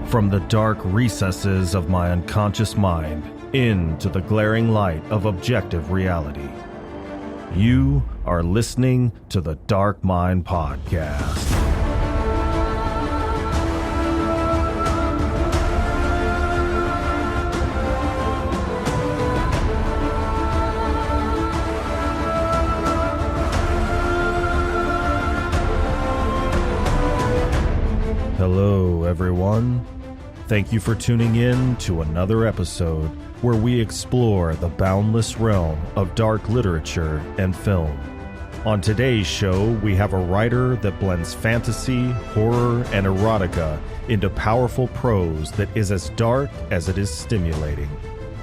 From the dark recesses of my unconscious mind into the glaring light of objective reality. You are listening to the Dark Mind Podcast. Hello, everyone. Thank you for tuning in to another episode where we explore the boundless realm of dark literature and film. On today's show, we have a writer that blends fantasy, horror, and erotica into powerful prose that is as dark as it is stimulating.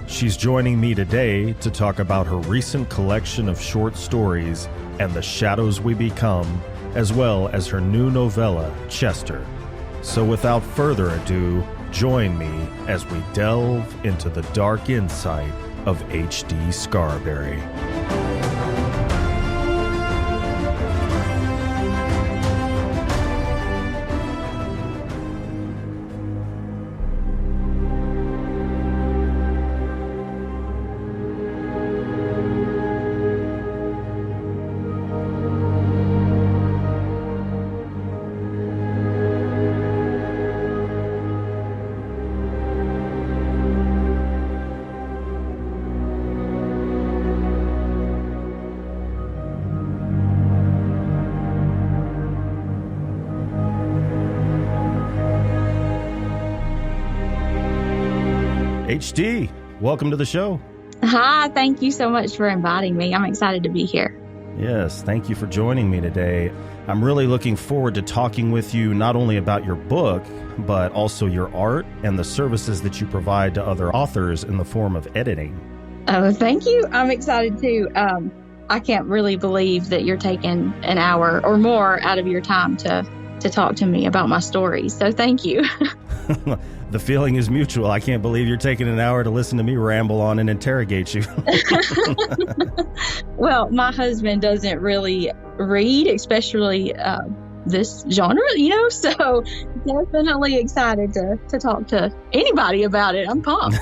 She's joining me today to talk about her recent collection of short stories and the shadows we become, as well as her new novella, Chester. So without further ado, join me as we delve into the dark insight of H.D. Scarberry. HD, welcome to the show. Hi, thank you so much for inviting me. I'm excited to be here. Yes, thank you for joining me today. I'm really looking forward to talking with you not only about your book, but also your art and the services that you provide to other authors in the form of editing. Oh, thank you. I'm excited too. I can't really believe that you're taking an hour or more out of your time to talk to me about my stories. So thank you. The feeling is mutual. I can't believe you're taking an hour to listen to me ramble on and interrogate you. Well, my husband doesn't really read, especially this genre, so definitely excited to talk to anybody about it. I'm pumped.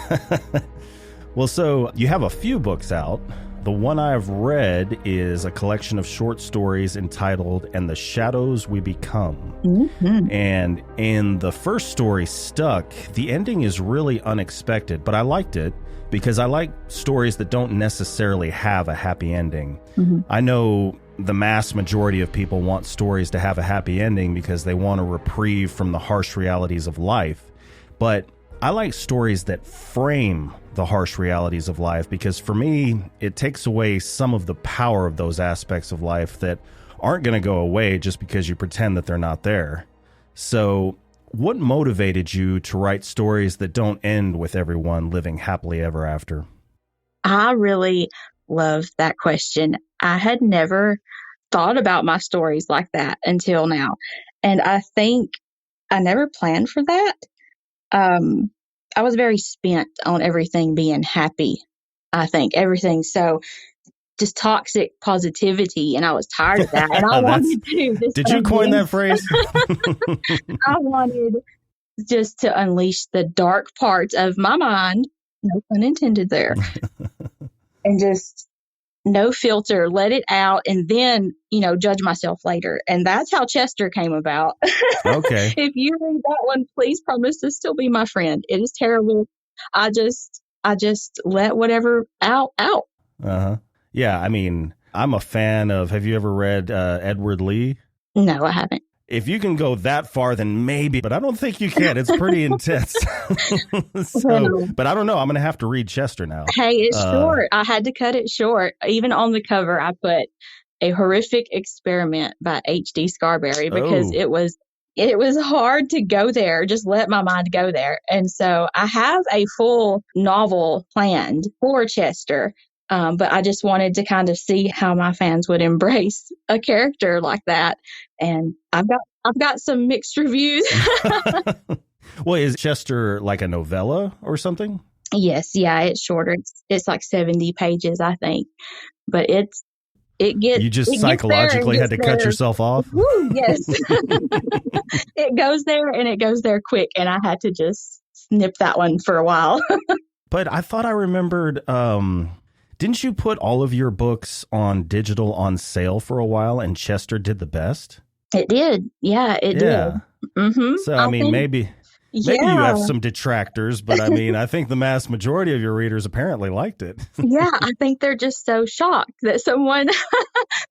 Well, so you have a few books out. The one I've read is a collection of short stories entitled And the Shadows We Become. Mm-hmm. And in the first story, Stuck, the ending is really unexpected, but I liked it because I like stories that don't necessarily have a happy ending. Mm-hmm. I know the mass majority of people want stories to have a happy ending because they want a reprieve from the harsh realities of life. But I like stories that frame the harsh realities of life because for me, it takes away some of the power of those aspects of life that aren't going to go away just because you pretend that they're not there. So what motivated you to write stories that don't end with everyone living happily ever after? I really love that question. I had never thought about my stories like that until now. And I think I never planned for that. I was very spent on everything being happy. I think everything so just toxic positivity, and I was tired of that. And I wanted to. Did you coin that phrase? I wanted just to unleash the dark parts of my mind, no pun intended there, and just no filter, let it out, and then, judge myself later. And that's how Chester came about. Okay. If you read that one, please promise to still be my friend. It is terrible. I just let whatever out. Uh-huh. Yeah, I mean, I'm a fan of, have you ever read Edward Lee? No, I haven't. If you can go that far, then maybe, but I don't think you can. It's pretty intense. But I don't know. I'm going to have to read Chester now. Hey, it's short. I had to cut it short. Even on the cover, I put A Horrific Experiment by H.D. Scarberry because it was hard to go there, just let my mind go there. And so I have a full novel planned for Chester. But I just wanted to kind of see how my fans would embrace a character like that. And I've got some mixed reviews. Well, is Chester like a novella or something? Yes. Yeah. It's shorter. It's like 70 pages, I think. But it's You just psychologically had to cut yourself off? Woo, yes. It goes there and it goes there quick. And I had to just snip that one for a while. But I thought I remembered, didn't you put all of your books on digital on sale for a while and Chester did the best? It did. Yeah, it did. Mm-hmm. So, I mean, maybe you have some detractors, but I mean, I think the mass majority of your readers apparently liked it. Yeah, I think they're just so shocked that someone,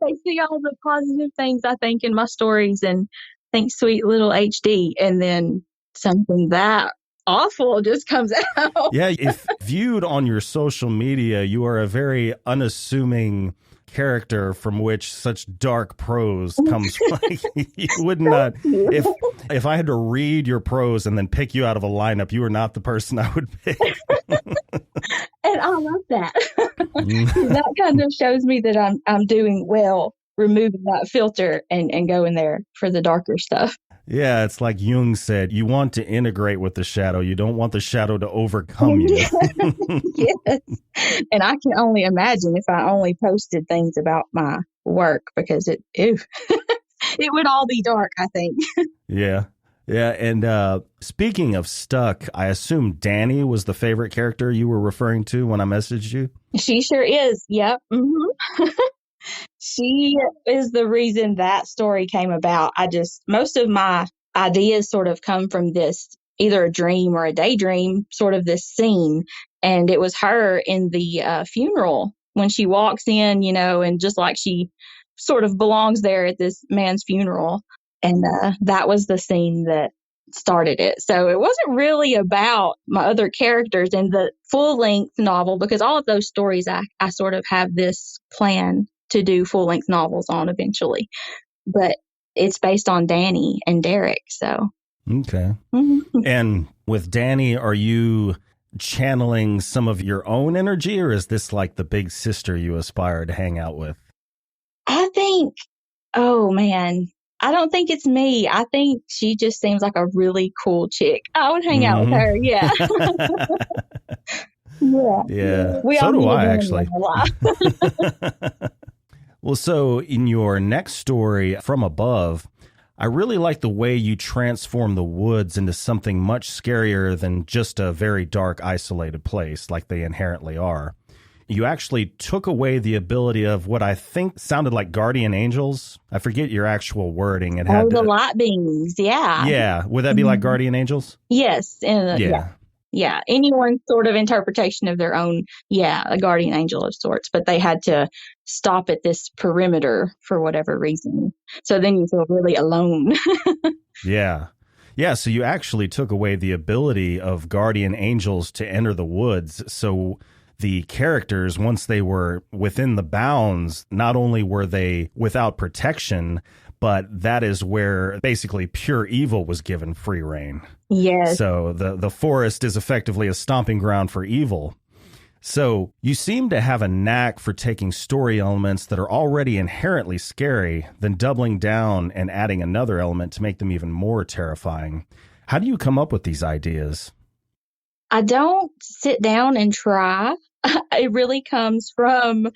they see all the positive things, I think, in my stories and think sweet little HD, and then something that awful just comes out. Yeah, if viewed on your social media, you are a very unassuming character from which such dark prose comes from. You would not, if I had to read your prose and then pick you out of a lineup, you are not the person I would pick. And I love that. That kind of shows me that I'm doing well, removing that filter and going there for the darker stuff. Yeah, it's like Jung said, you want to integrate with the shadow. You don't want the shadow to overcome you. Yes. And I can only imagine if I only posted things about my work, because it would all be dark, I think. Yeah. Yeah. And speaking of stuck, I assume Danny was the favorite character you were referring to when I messaged you? She sure is. Yep. Mm-hmm. She is the reason that story came about. Most of my ideas sort of come from this, either a dream or a daydream, sort of this scene. And it was her in the funeral when she walks in, and just like she sort of belongs there at this man's funeral. And that was the scene that started it. So it wasn't really about my other characters in the full-length novel, because all of those stories, I sort of have this plan to do full-length novels on eventually. But it's based on Danny and Derek, so. Okay. Mm-hmm. And with Danny, are you channeling some of your own energy, or is this like the big sister you aspire to hang out with? I think, oh man, I don't think it's me. I think she just seems like a really cool chick. I would hang out with her, yeah. Yeah. So do I, actually. Well, so in your next story, From Above, I really like the way you transform the woods into something much scarier than just a very dark, isolated place like they inherently are. You actually took away the ability of what I think sounded like guardian angels. I forget your actual wording. The light beings, yeah. Yeah. Would that be like guardian angels? Yes. Yeah, anyone's sort of interpretation of their own, a guardian angel of sorts, but they had to stop at this perimeter for whatever reason. So then you feel really alone. Yeah. Yeah, so you actually took away the ability of guardian angels to enter the woods. So the characters, once they were within the bounds, not only were they without protection, but that is where basically pure evil was given free reign. Yes. So the forest is effectively a stomping ground for evil. So you seem to have a knack for taking story elements that are already inherently scary, then doubling down and adding another element to make them even more terrifying. How do you come up with these ideas? I don't sit down and try. It really comes from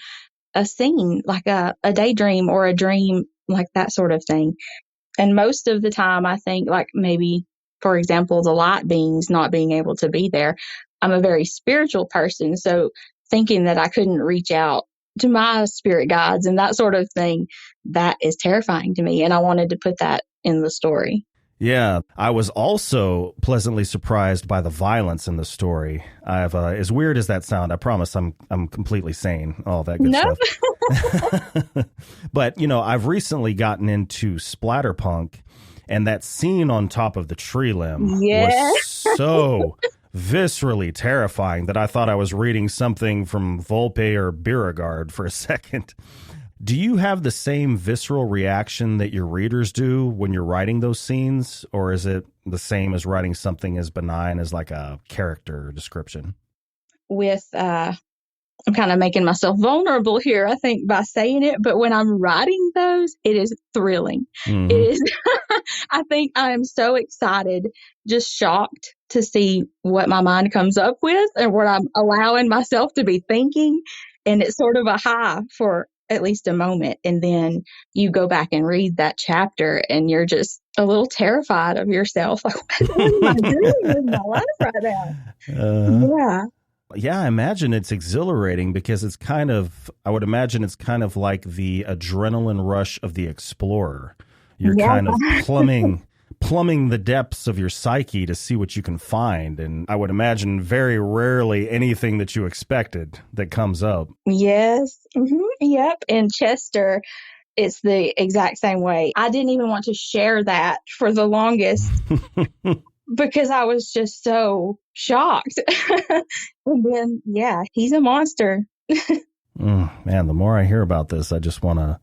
a scene, like a daydream or a dream, like that sort of thing. And most of the time, I think, like maybe, for example, the light beings not being able to be there. I'm a very spiritual person, so thinking that I couldn't reach out to my spirit guides and that sort of thing, that is terrifying to me. And I wanted to put that in the story. Yeah, I was also pleasantly surprised by the violence in the story. As weird as that sounds, I promise I'm completely sane, all that good stuff. But, I've recently gotten into splatterpunk, and that scene on top of the tree limb was so viscerally terrifying that I thought I was reading something from Volpe or Beauregard for a second. Do you have the same visceral reaction that your readers do when you're writing those scenes, or is it the same as writing something as benign as like a character description? I'm kind of making myself vulnerable here, I think, by saying it, but when I'm writing those, it is thrilling. Mm-hmm. It is. I think I am so excited, just shocked to see what my mind comes up with and what I'm allowing myself to be thinking. And it's sort of a high for at least a moment. And then you go back and read that chapter and you're just a little terrified of yourself. Like, what am I doing with my life right now? Yeah. Yeah, I imagine it's exhilarating because I would imagine it's kind of like the adrenaline rush of the explorer. You're kind of plumbing the depths of your psyche to see what you can find. And I would imagine very rarely anything that you expected that comes up. Yes. Mm-hmm. Yep. And Chester, it's the exact same way. I didn't even want to share that for the longest because I was just so shocked. And then, yeah, he's a monster. Man, the more I hear about this, I just want to.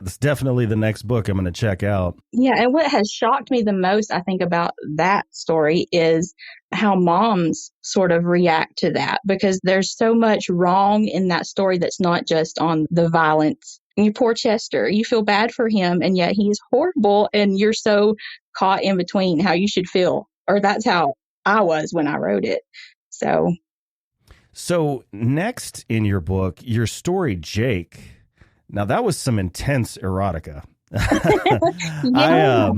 It's definitely the next book I'm going to check out. Yeah, and what has shocked me the most, I think, about that story is how moms sort of react to that, because there's so much wrong in that story that's not just on the violence. And you poor Chester, you feel bad for him, and yet he's horrible, and you're so caught in between how you should feel. Or that's how I was when I wrote it. So next in your book, your story, Jake. Now, that was some intense erotica. Yeah.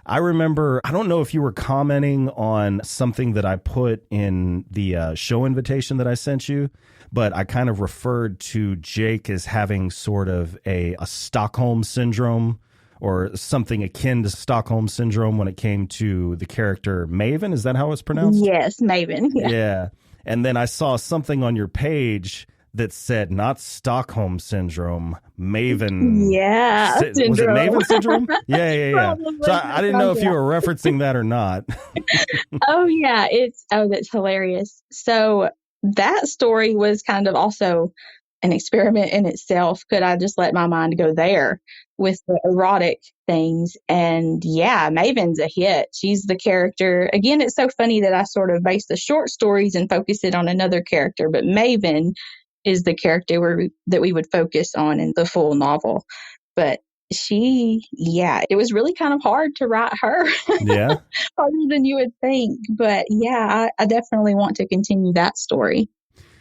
I remember, I don't know if you were commenting on something that I put in the show invitation that I sent you, but I kind of referred to Jake as having sort of a Stockholm syndrome or something akin to Stockholm syndrome when it came to the character Maven. Is that how it's pronounced? Yes, Maven. Yeah. And then I saw something on your page that said not Stockholm syndrome, Maven. Yeah, syndrome. Was it Maven syndrome? Yeah. So I didn't know if you were referencing that or not. Oh yeah, that's hilarious. So that story was kind of also an experiment in itself. Could I just let my mind go there with the erotic things? And yeah, Maven's a hit. She's the character. Again, it's so funny that I sort of base the short stories and focus it on another character, but Maven is the character that we would focus on in the full novel. But it was really kind of hard to write her. Yeah. Harder than you would think. But yeah, I definitely want to continue that story.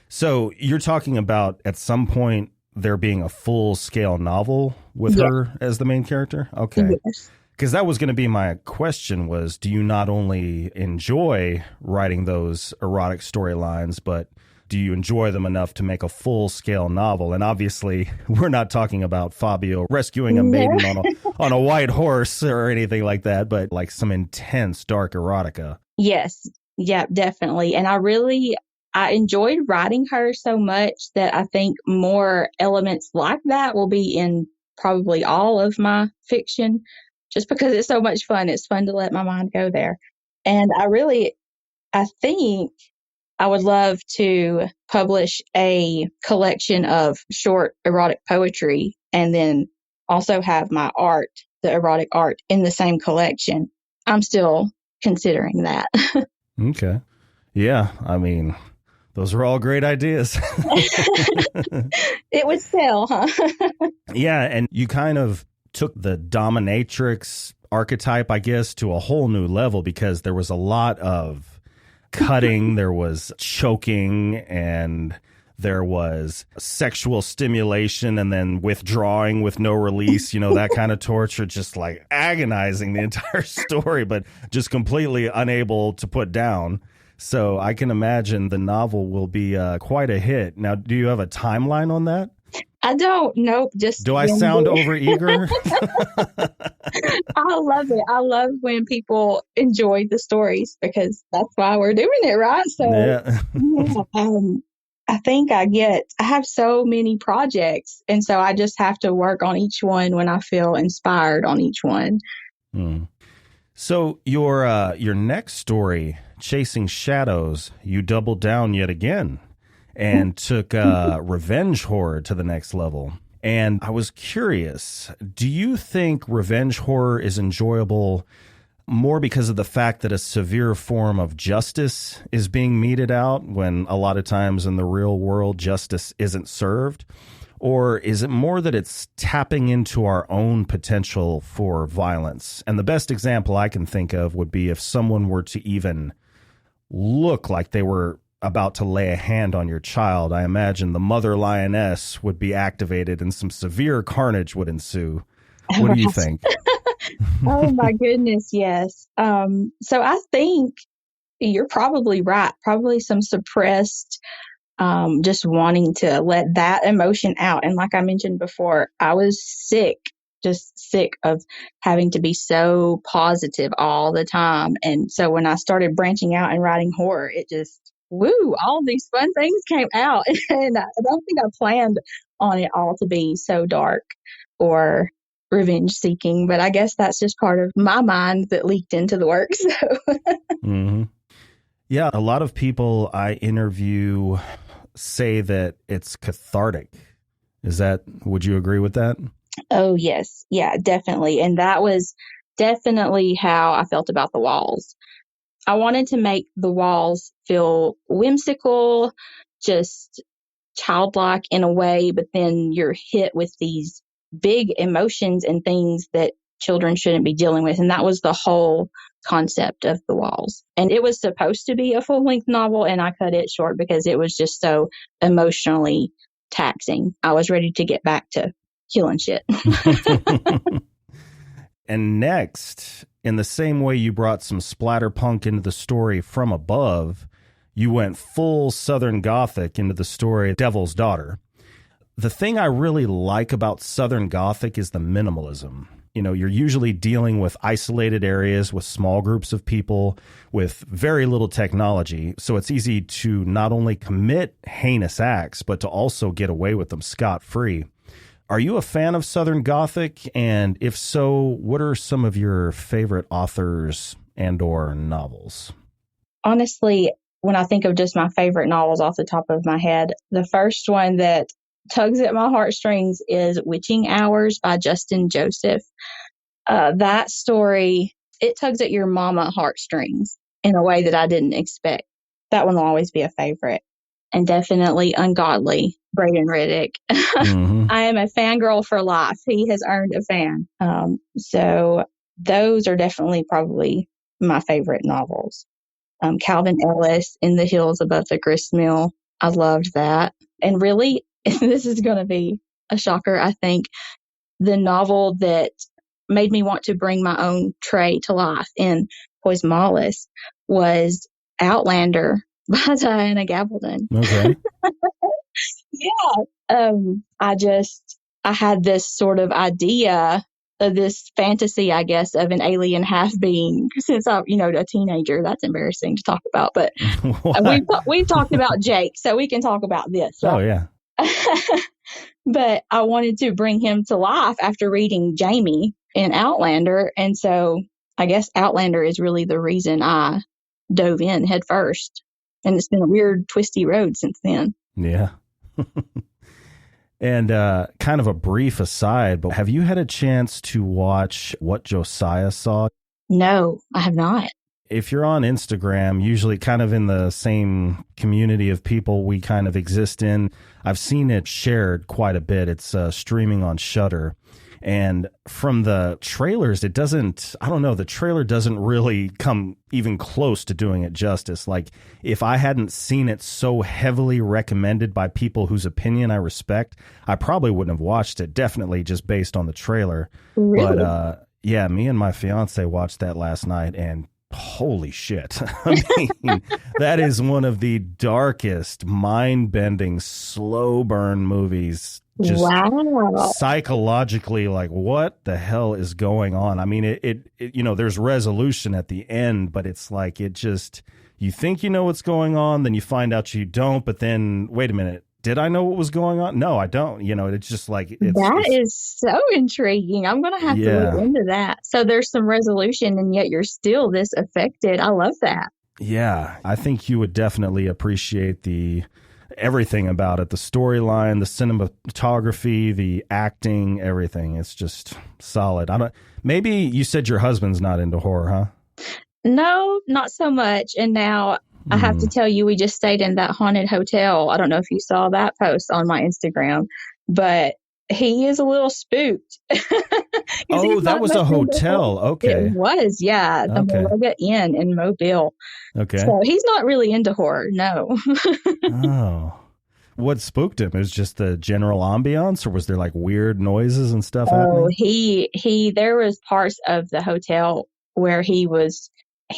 So you're talking about at some point there being a full-scale novel with her as the main character? Okay. Yes. Because that was going to be my question was, do you not only enjoy writing those erotic storylines, but do you enjoy them enough to make a full-scale novel? And obviously, we're not talking about Fabio rescuing a maiden on a white horse or anything like that, but like some intense, dark erotica. Yes. Yeah, definitely. And I enjoyed writing her so much that I think more elements like that will be in probably all of my fiction, just because it's so much fun. It's fun to let my mind go there. And I think I would love to publish a collection of short erotic poetry and then also have my art, the erotic art, in the same collection. I'm still considering that. Okay. Yeah. I mean, those are all great ideas. It would sell, huh? Yeah. And you kind of took the dominatrix archetype, I guess, to a whole new level because there was a lot of cutting, there was choking, and there was sexual stimulation and then withdrawing with no release, that kind of torture, just like agonizing the entire story, but just completely unable to put down. So I can imagine the novel will be quite a hit. Now, do you have a timeline on that? I don't. Nope. Do I sound overeager? I love it. I love when people enjoy the stories because that's why we're doing it, right? So, I think I have so many projects, and so I just have to work on each one when I feel inspired on each one. So your next story, Chasing Shadows, you doubled down yet again and took revenge horror to the next level. And I was curious, do you think revenge horror is enjoyable more because of the fact that a severe form of justice is being meted out when a lot of times in the real world justice isn't served? Or is it more that it's tapping into our own potential for violence? And the best example I can think of would be if someone were to even look like they were about to lay a hand on your child, I imagine the mother lioness would be activated and some severe carnage would ensue. What do you think? Oh my goodness, yes. So I think you're probably right. Probably some suppressed, just wanting to let that emotion out. And like I mentioned before, I was sick, just sick of having to be so positive all the time. And so when I started branching out and writing horror, it just, all these fun things came out. And I don't think I planned on it all to be so dark or revenge seeking, but I guess that's just part of my mind that leaked into the work. So. Mm-hmm. Yeah, a lot of people I interview say that it's cathartic. Would you agree with that? Oh, yes. Yeah, definitely. And that was definitely how I felt about the walls. I wanted to make the walls feel whimsical, just childlike in a way, but then you're hit with these big emotions and things that children shouldn't be dealing with. And that was the whole concept of the walls. And it was supposed to be a full-length novel, and I cut it short because it was just so emotionally taxing. I was ready to get back to killing shit. And next, in the same way you brought some splatterpunk into the story from above, you went full Southern Gothic into the story Devil's Daughter. The thing I really like about Southern Gothic is the minimalism. You know, you're usually dealing with isolated areas with small groups of people with very little technology. So it's easy to not only commit heinous acts, but to also get away with them scot-free. Are you a fan of Southern Gothic? And if so, what are some of your favorite authors and or novels? Honestly, when I think of just my favorite novels off the top of my head, the first one that tugs at my heartstrings is Witching Hours by Justin Joseph. That story, it tugs at your mama heartstrings in a way that I didn't expect. That one will always be a favorite. And definitely Ungodly, Braden Riddick. Mm-hmm. I am a fangirl for life. He has earned a fan. So those are definitely probably my favorite novels. Calvin Ellis, In the Hills Above the Grist Mill. I loved that. And really, this is going to be a shocker, I think, the novel that made me want to bring my own Trey to life in Poise Mollis was Outlander by Diana Gabaldon. Okay. Yeah. I had this sort of idea of this fantasy, I guess, of an alien half being since I'm, a teenager. That's embarrassing to talk about, but we've talked about Jake, so we can talk about this. Right? Oh, yeah. But I wanted to bring him to life after reading Jamie in Outlander. And so I guess Outlander is really the reason I dove in head first. And it's been a weird, twisty road since then. Yeah. And kind of a brief aside, but have you had a chance to watch What Josiah Saw? No, I have not. If you're on Instagram, usually kind of in the same community of people we kind of exist in, I've seen it shared quite a bit. It's streaming on Shudder. And from the trailers, the trailer doesn't really come even close to doing it justice. Like, if I hadn't seen it so heavily recommended by people whose opinion I respect, I probably wouldn't have watched it, definitely just based on the trailer. Really? But yeah, me and my fiance watched that last night, and holy shit. I mean, that is one of the darkest, mind-bending, slow burn movies. Just psychologically, like, what the hell is going on? I mean, it there's resolution at the end, but it's like, you think you know what's going on, then you find out you don't, but then, wait a minute, did I know what was going on? No, I don't. It's just like... That is so intriguing. I'm going to have to look into that. So there's some resolution, and yet you're still this affected. I love that. Yeah, I think you would definitely appreciate everything about it, the storyline, the cinematography, the acting, everything. It's just solid. Maybe you said your husband's not into horror, huh? No, not so much. And now I have to tell you, we just stayed in that haunted hotel. I don't know if you saw that post on my Instagram, but he is a little spooked. Oh, that was a hotel. Okay. It was, yeah. The Malaga Inn in Mobile. Okay. So he's not really into horror, no. Oh. What spooked him? It was just the general ambiance, or was there like weird noises and stuff happening? He there was parts of the hotel where he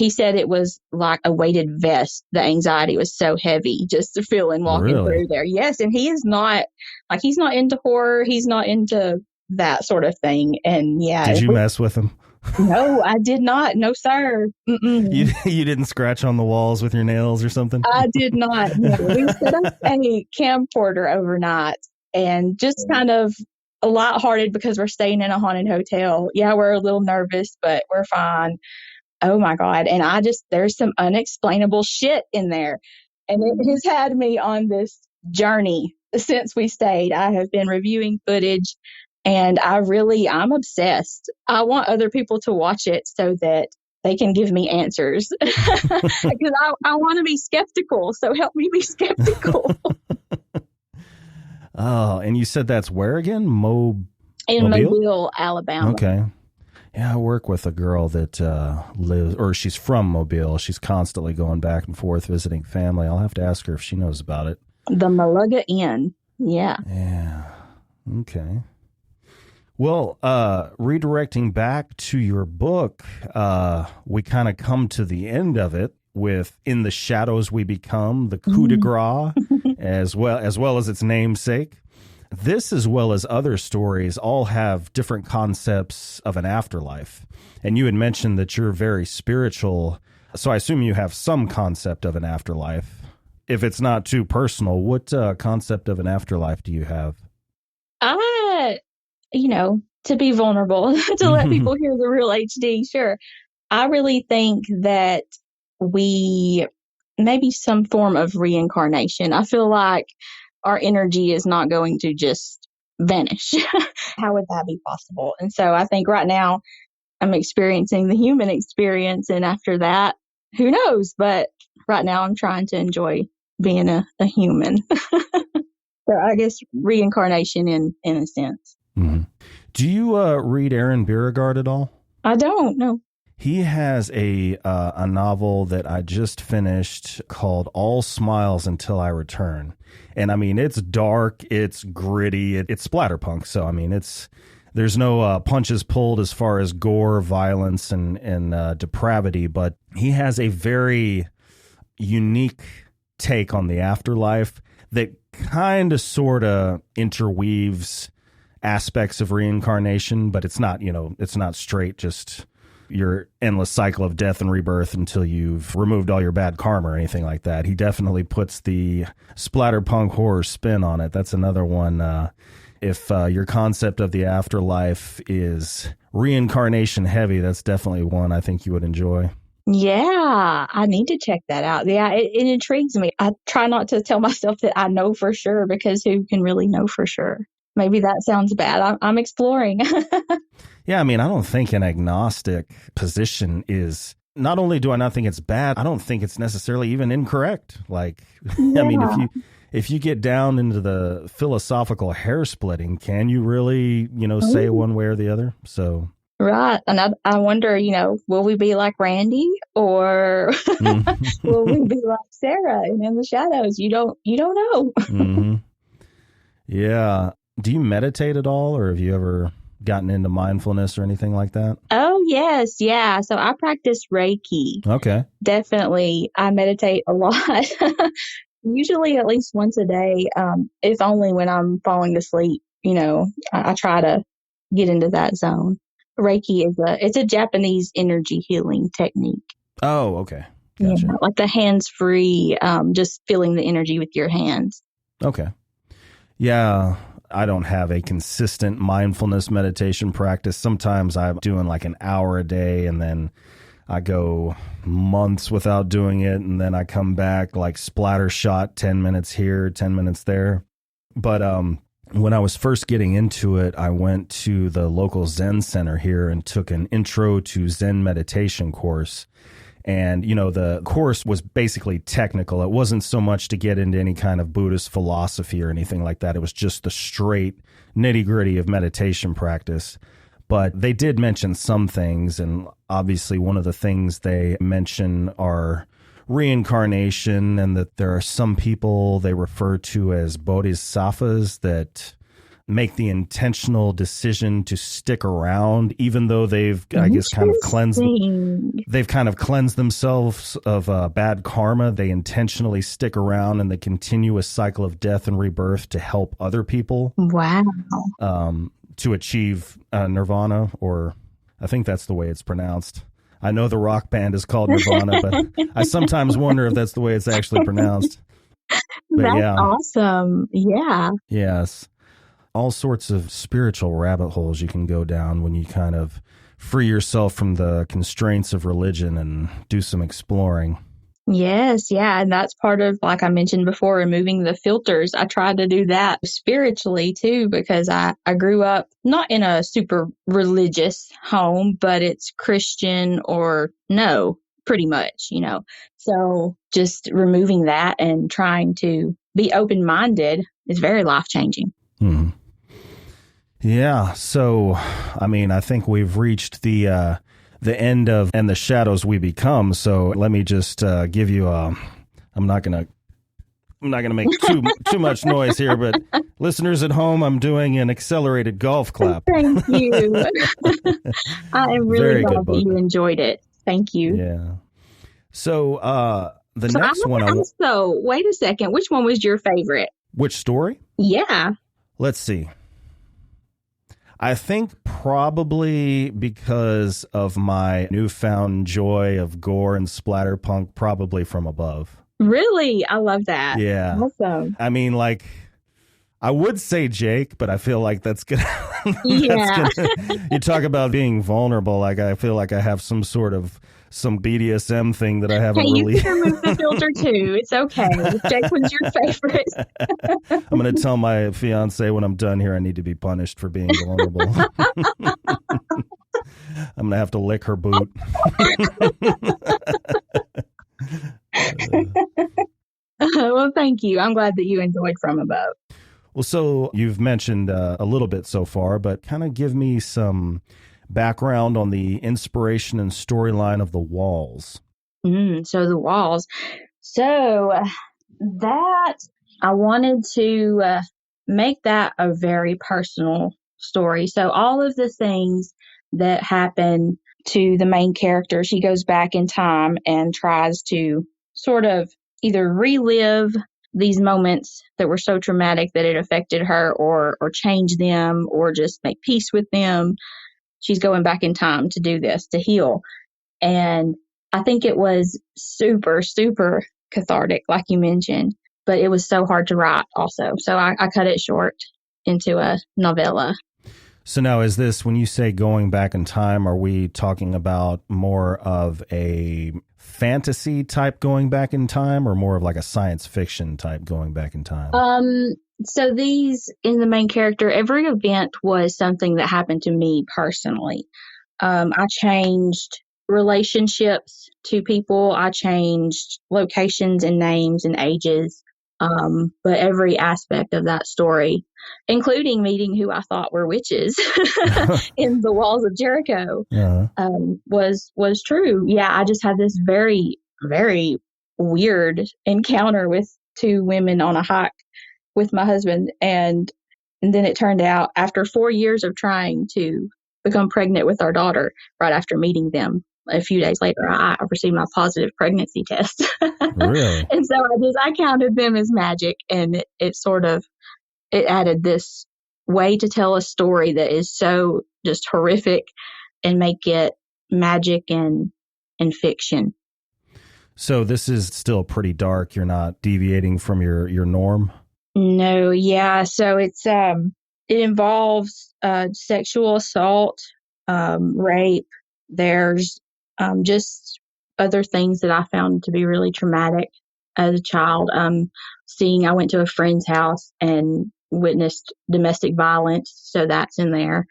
said it was like a weighted vest. The anxiety was so heavy just to feel in walking through there. Yes, and he is not, like, he's not into horror. He's not into that sort of thing. And yeah. Did you mess with him? No, I did not. No, sir. You didn't scratch on the walls with your nails or something? I did not. No. We set up a camcorder overnight and just kind of lighthearted because we're staying in a haunted hotel. Yeah, we're a little nervous, but we're fine. Oh my God. And there's some unexplainable shit in there. And it has had me on this journey since we stayed. I have been reviewing footage and I'm obsessed. I want other people to watch it so that they can give me answers because I want to be skeptical. So help me be skeptical. Oh, and you said that's where again? In Mobile, Alabama. Okay. Yeah, I work with a girl that she's from Mobile. She's constantly going back and forth visiting family. I'll have to ask her if she knows about it. The Malaga Inn. Yeah. Yeah. Okay. Well, redirecting back to your book, we kind of come to the end of it with In the Shadows We Become, the coup de grace, as well as its namesake. This, as well as other stories, all have different concepts of an afterlife. And you had mentioned that you're very spiritual, so I assume you have some concept of an afterlife. If it's not too personal, what concept of an afterlife do you have? To be vulnerable, to let people hear the real HD, sure. I really think that maybe some form of reincarnation. I feel like our energy is not going to just vanish. How would that be possible? And so I think right now I'm experiencing the human experience. And after that, who knows? But right now I'm trying to enjoy being a human. So I guess reincarnation in a sense. Mm-hmm. Do you read Aaron Beauregard at all? I don't, no. He has a novel that I just finished called All Smiles Until I Return. And I mean, it's dark, it's gritty, it's splatterpunk. So, I mean, there's no punches pulled as far as gore, violence, and depravity. But he has a very unique take on the afterlife that kind of sort of interweaves aspects of reincarnation, but it's not straight just your endless cycle of death and rebirth until you've removed all your bad karma or anything like that. He definitely puts the splatterpunk horror spin on it. That's another one. If your concept of the afterlife is reincarnation heavy, that's definitely one I think you would enjoy. Yeah, I need to check that out. Yeah, it intrigues me. I try not to tell myself that I know for sure, because who can really know for sure? Maybe that sounds bad. I'm exploring. Yeah, I mean, I don't think an agnostic position is, not only do I not think it's bad, I don't think it's necessarily even incorrect. Like, yeah. I mean, if you get down into the philosophical hair splitting, can you really, say one way or the other? So. Right. And I wonder, will we be like Randy, or will we be like Sarah and In the Shadows? You don't know. Mm-hmm. Yeah. Do you meditate at all, or have you ever gotten into mindfulness or anything like that? Oh, yes. Yeah. So I practice Reiki. Okay. Definitely. I meditate a lot. Usually at least once a day. If only when I'm falling asleep, I try to get into that zone. Reiki it's a Japanese energy healing technique. Oh, okay. Gotcha. Yeah, like the hands-free, just feeling the energy with your hands. Okay. Yeah. I don't have a consistent mindfulness meditation practice. Sometimes I'm doing like an hour a day, and then I go months without doing it, and then I come back like splatter shot, 10 minutes here, 10 minutes there. But when I was first getting into it, I went to the local Zen center here and took an intro to Zen meditation course. And, the course was basically technical. It wasn't so much to get into any kind of Buddhist philosophy or anything like that. It was just the straight nitty-gritty of meditation practice. But they did mention some things, and obviously one of the things they mention are reincarnation, and that there are some people they refer to as bodhisattvas that make the intentional decision to stick around, even though they've, I guess, kind of cleansed themselves of bad karma. They intentionally stick around in the continuous cycle of death and rebirth to help other people. Wow. To achieve nirvana, or I think that's the way it's pronounced. I know the rock band is called Nirvana, but I sometimes wonder if that's the way it's actually pronounced. But that's awesome. Yeah. Yes. All sorts of spiritual rabbit holes you can go down when you kind of free yourself from the constraints of religion and do some exploring. Yes, yeah. And that's part of, like I mentioned before, removing the filters. I tried to do that spiritually too, because I grew up not in a super religious home, but it's Christian or no, pretty much, So just removing that and trying to be open-minded is very life-changing. Hmm. Yeah. So, I think we've reached the end of And the Shadows We Become. So let me just give you I'm not gonna make too much noise here, but listeners at home, I'm doing an accelerated golf clap. Thank you. I am really glad that you enjoyed it. Thank you. Yeah. So next one. So wait a second. Which one was your favorite? Which story? Yeah. Let's see. I think probably because of my newfound joy of gore and splatterpunk, probably From Above. Really? I love that. Yeah. Awesome. I would say Jake, but I feel like that's good. Yeah. You talk about being vulnerable. Like, I feel like I have some BDSM thing that I haven't really. You can remove the filter too. It's okay. Jake was your favorite. I'm going to tell my fiance when I'm done here, I need to be punished for being vulnerable. I'm going to have to lick her boot. Well, thank you. I'm glad that you enjoyed From Above. Well, so you've mentioned a little bit so far, but kind of give me some background on the inspiration and storyline of The Walls. So The Walls. So that I wanted to make that a very personal story. So all of the things that happen to the main character, she goes back in time and tries to sort of either relive these moments that were so traumatic that it affected her, or change them, or just make peace with them. She's going back in time to do this, to heal. And I think it was super, super cathartic, like you mentioned, but it was so hard to write also. So I cut it short into a novella. So now, is this, when you say going back in time, are we talking about more of a fantasy type going back in time, or more of like a science fiction type going back in time? So these, in the main character, every event was something that happened to me personally. I changed relationships to people. I changed locations and names and ages. But every aspect of that story, including meeting who I thought were witches in the walls of Jericho, was true. Yeah, I just had this very, very weird encounter with two women on a hike with my husband. And then it turned out, after 4 years of trying to become pregnant with our daughter, right after meeting them, a few days later, I received my positive pregnancy test. Really? And so I counted them as magic, and it added this way to tell a story that is so just horrific and make it magic and fiction. So this is still pretty dark. You're not deviating from your norm? No, yeah. So it involves sexual assault, rape. There's just other things that I found to be really traumatic as a child. I went to a friend's house and witnessed domestic violence, so that's in there.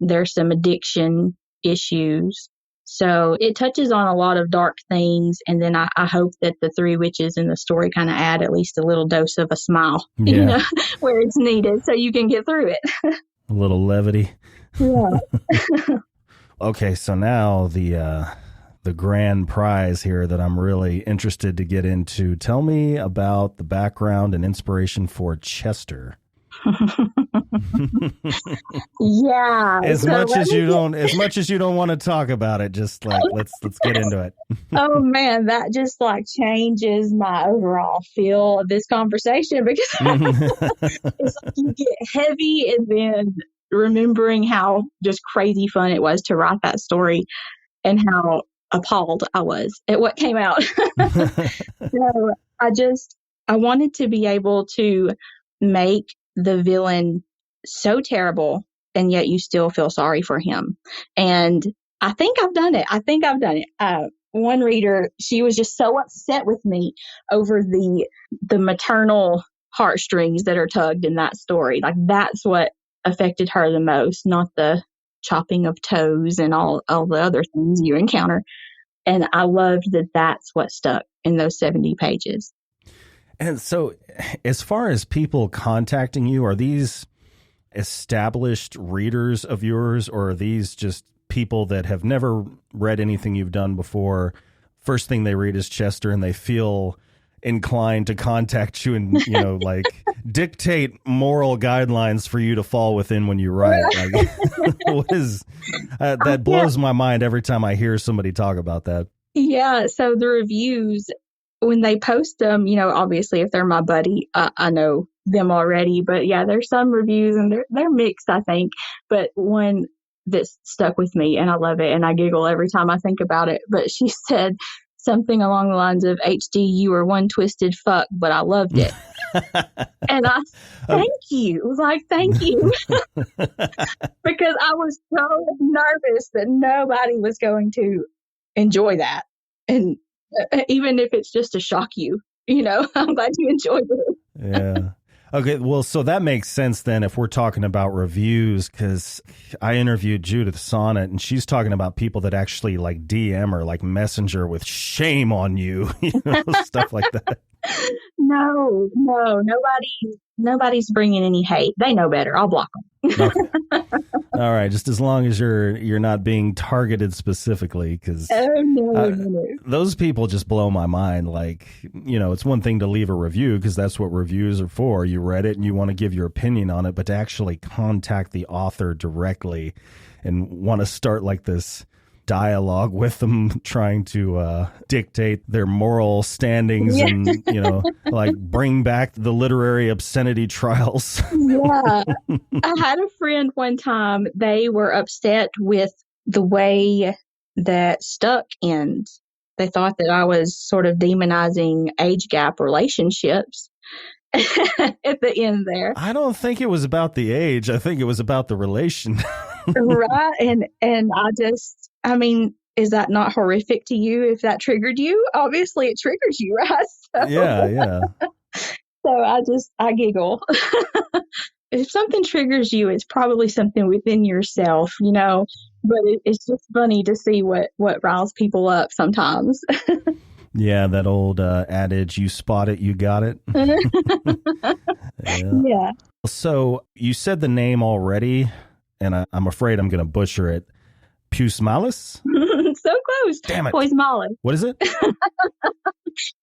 There's some addiction issues. So it touches on a lot of dark things. And then I hope that the three witches in the story kind of add at least a little dose of a smile, where it's needed so you can get through it. A little levity. Yeah. Okay, so now the grand prize here that I'm really interested to get into. Tell me about the background and inspiration for Chester. Yeah. As much as you don't want to talk about it, just like let's get into it. Oh man, that just like changes my overall feel of this conversation, because it's like you get heavy, and then remembering how just crazy fun it was to write that story and how appalled I was at what came out. So I wanted to be able to make the villain so terrible, and yet you still feel sorry for him. And I think I've done it. One reader, she was just so upset with me over the maternal heartstrings that are tugged in that story. Like, that's what affected her the most, not the chopping of toes and all the other things you encounter. And I loved that that's what stuck in those 70 pages. And so, as far as people contacting you, are these established readers of yours, or are these just people that have never read anything you've done before? First thing they read is Chester, and they feel inclined to contact you and, like dictate moral guidelines for you to fall within when you write. Like, what is that blows my mind every time I hear somebody talk about that. Yeah. So the reviews, when they post them, obviously if they're my buddy, I know them already, but yeah, there's some reviews and they're mixed, I think. But one that stuck with me, and I love it, and I giggle every time I think about it. But she said something along the lines of, HD, you were one twisted fuck, but I loved it. And thank you. Because I was so nervous that nobody was going to enjoy that. And even if it's just to shock you, I'm glad you enjoyed it. Yeah. Okay, well, so that makes sense then if we're talking about reviews, because I interviewed Judith Sonnet, and she's talking about people that actually like DM or like messenger with shame on you, stuff like that. No, nobody's bringing any hate. They know better. I'll block them. Okay. All right, just as long as you're not being targeted specifically, because no. Those people just blow my mind. Like, it's one thing to leave a review because that's what reviews are for. You read it and you want to give your opinion on it, but to actually contact the author directly and want to start like this dialogue with them, trying to dictate their moral standings and like bring back the literary obscenity trials. Yeah. I had a friend one time, they were upset with the way that Stuck ends. They thought that I was sort of demonizing age gap relationships at the end there. I don't think it was about the age. I think it was about the relation. Right. And I mean, is that not horrific to you if that triggered you? Obviously it triggers you, right? So, yeah. So I giggle. If something triggers you, it's probably something within yourself, but it's just funny to see what riles people up sometimes. Yeah, that old adage, you spot it, you got it. Yeah. So you said the name already, and I'm afraid I'm going to butcher it. Puce Malus? So close. Damn it. Poise Malus. What is it?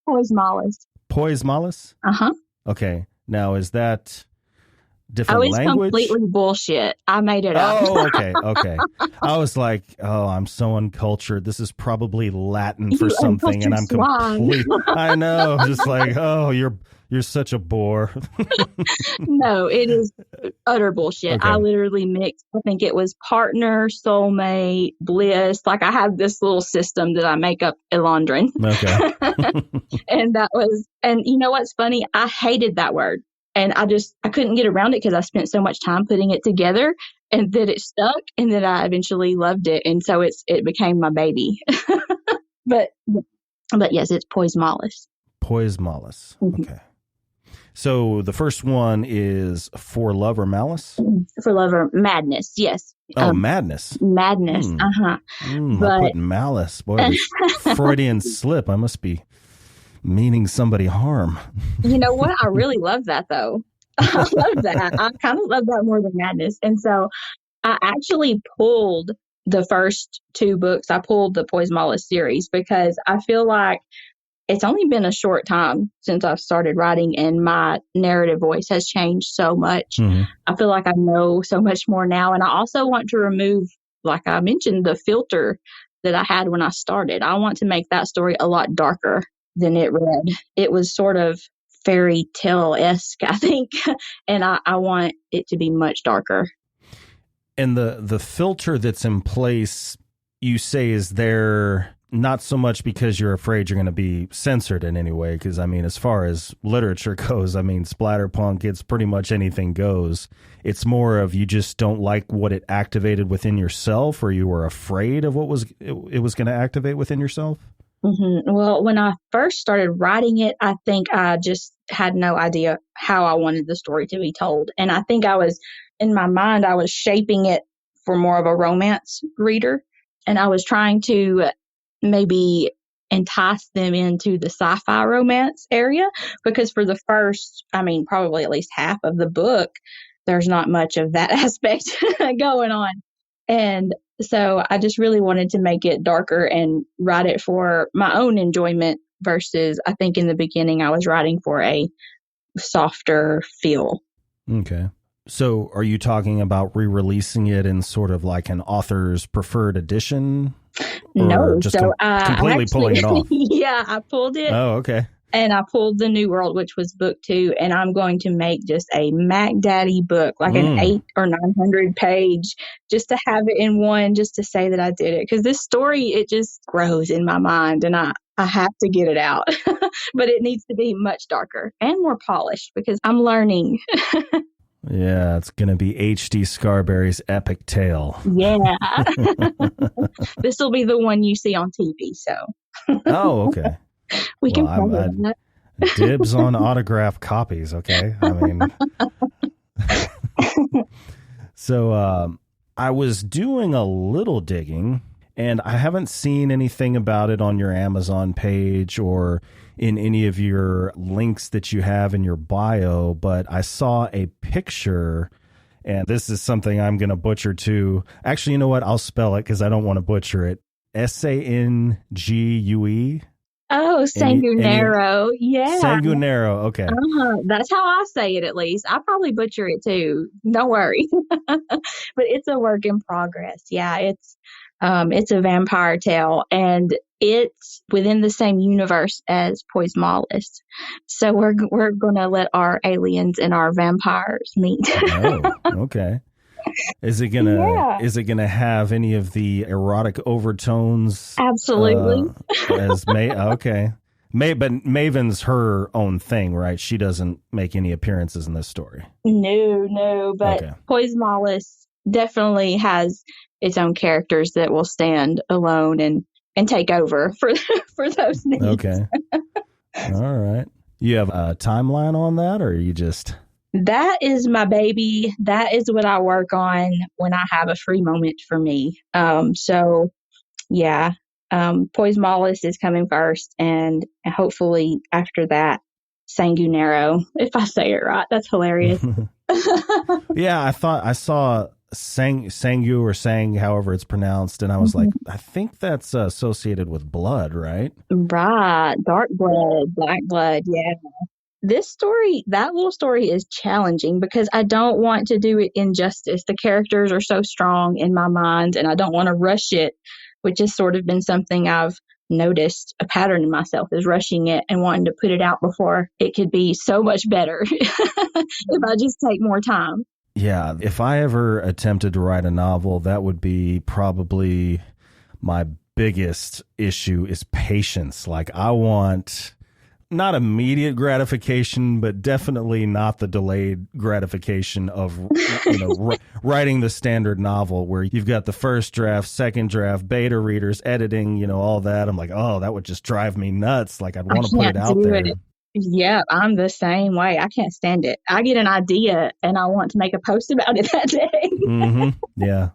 Poise Malus. Poise Malus? Uh-huh. Okay. Now, is that different language? It's completely bullshit. I made it up. Oh, okay. I was like, I'm so uncultured. This is probably Latin for something, and I'm complete. I know, just like, you're such a bore. No, it is utter bullshit. Okay. I literally mixed, I think it was partner, soulmate, bliss. Like, I have this little system that I make up Elandrin. Okay. And you know what's funny? I hated that word. And I couldn't get around it because I spent so much time putting it together, and that it stuck, and that I eventually loved it. And so it became my baby. But yes, it's Poise Malus. Poise Malus. Mm-hmm. Okay. So the first one is For Love or Malice? For Love or Madness, yes. Oh, Madness. Madness, I put Malice. Boy, Freudian slip. I must be meaning somebody harm. You know what? I really love that, though. I love that. I kind of love that more than Madness. And so I actually pulled the first two books. I pulled the Poise Malice series because I feel like it's only been a short time since I've started writing, and my narrative voice has changed so much. I feel like I know so much more now. And I also want to remove, like I mentioned, the filter that I had when I started. I want to make that story a lot darker than it read. It was sort of fairy tale-esque, I think, and I want it to be much darker. And the filter that's in place, you say, is there not so much because you're afraid you're going to be censored in any way, because, I mean, as far as literature goes, I mean, splatterpunk, it's pretty much anything goes. It's more of you just don't like what it activated within yourself, or you were afraid of what it was going to activate within yourself? Well, when I first started writing it, I think I just had no idea how I wanted the story to be told. And I think in my mind, I was shaping it for more of a romance reader. And I was trying to maybe entice them into the sci-fi romance area, because for the first, probably at least half of the book, there's not much of that aspect going on. And so I just really wanted to make it darker and write it for my own enjoyment versus, I think in the beginning I was writing for a softer feel. Okay. So are you talking about re-releasing it in sort of like an author's preferred edition? No, just completely pulling it off? Yeah, I pulled it. Oh, okay. And I pulled The New World, which was book 2, and I'm going to make just a Mac Daddy book, like an 800 or 900 page, just to have it in one, just to say that I did it. Because this story, it just grows in my mind, and I have to get it out. But it needs to be much darker and more polished, because I'm learning. Yeah, it's going to be H.D. Scarberry's epic tale. Yeah. This will be the one you see on TV, so. Oh, okay. We can probably that. Dibs on autographed copies, okay? I mean, so I was doing a little digging, and I haven't seen anything about it on your Amazon page or in any of your links that you have in your bio, but I saw a picture, and this is something I'm going to butcher too. Actually, you know what? I'll spell it because I don't want to butcher it. Sangue. Oh, Sanguinero. Yeah. Sanguinero. Okay. That's how I say it, at least. I probably butcher it too. Don't worry. But it's a work in progress. Yeah, it's a vampire tale, and it's within the same universe as Poise Malice. So we're going to let our aliens and our vampires meet. Oh, okay. Is it gonna have any of the erotic overtones? Absolutely. Okay. But Maven's her own thing, right? She doesn't make any appearances in this story. No. But okay. Poise Malice definitely has its own characters that will stand alone and take over for those needs. Okay. All right. You have a timeline on that, or are you just... That is my baby. That is what I work on when I have a free moment for me. So yeah, Poise Malice is coming first, and hopefully after that, Sanguinero, if I say it right. That's hilarious. Yeah, I saw Sangu or Sang, however it's pronounced, and I was like, I think that's associated with blood, right? Right. Dark blood, black blood, yeah. That little story is challenging because I don't want to do it injustice. The characters are so strong in my mind, and I don't want to rush it, which has sort of been something I've noticed a pattern in myself, is rushing it and wanting to put it out before it could be so much better if I just take more time. Yeah, if I ever attempted to write a novel, that would be probably my biggest issue, is patience. Like, I want... not immediate gratification, but definitely not the delayed gratification of writing the standard novel where you've got the first draft, second draft, beta readers, editing, all that. I'm like, oh, that would just drive me nuts. Like, I'd want to put it out there. Yeah, I'm the same way. I can't stand it. I get an idea and I want to make a post about it that day. Yeah.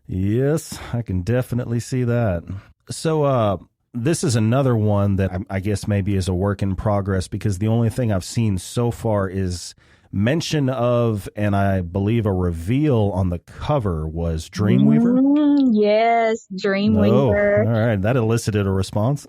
Yes, I can definitely see that. So, this is another one that I guess maybe is a work in progress, because the only thing I've seen so far is mention of, and I believe a reveal on the cover was Dreamweaver. Yes, Dreamweaver. Oh, all right. That elicited a response.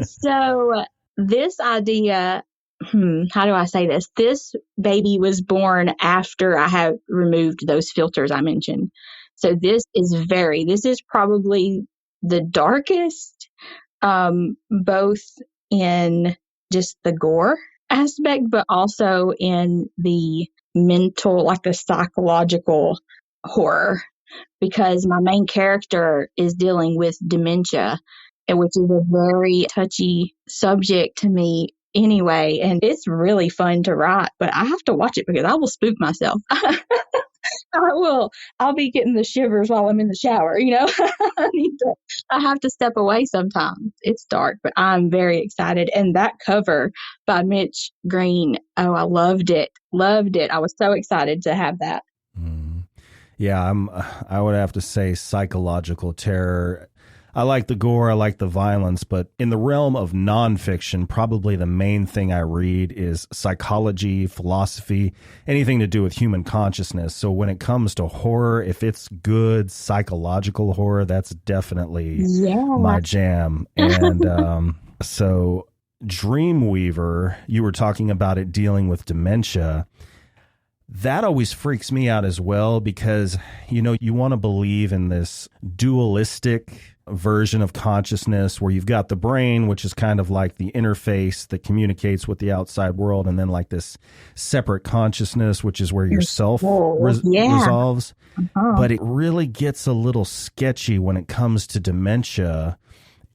So this idea, how do I say this? This baby was born after I have removed those filters I mentioned. So this is probably the darkest, both in just the gore aspect, but also in the mental, like the psychological horror, because my main character is dealing with dementia, which is a very touchy subject to me anyway. And it's really fun to write, but I have to watch it because I will spook myself. I will. I'll be getting the shivers while I'm in the shower, I have to step away sometimes. It's dark, but I'm very excited. And that cover by Mitch Green, oh, I loved it. Loved it. I was so excited to have that. Yeah, I would have to say psychological terror. I like the gore, I like the violence, but in the realm of nonfiction, probably the main thing I read is psychology, philosophy, anything to do with human consciousness. So when it comes to horror, if it's good psychological horror, that's definitely my jam. And so Dreamweaver, you were talking about it dealing with dementia. That always freaks me out as well, because, you want to believe in this dualistic version of consciousness where you've got the brain, which is kind of like the interface that communicates with the outside world, and then like this separate consciousness, which is where your self resolves. But it really gets a little sketchy when it comes to dementia,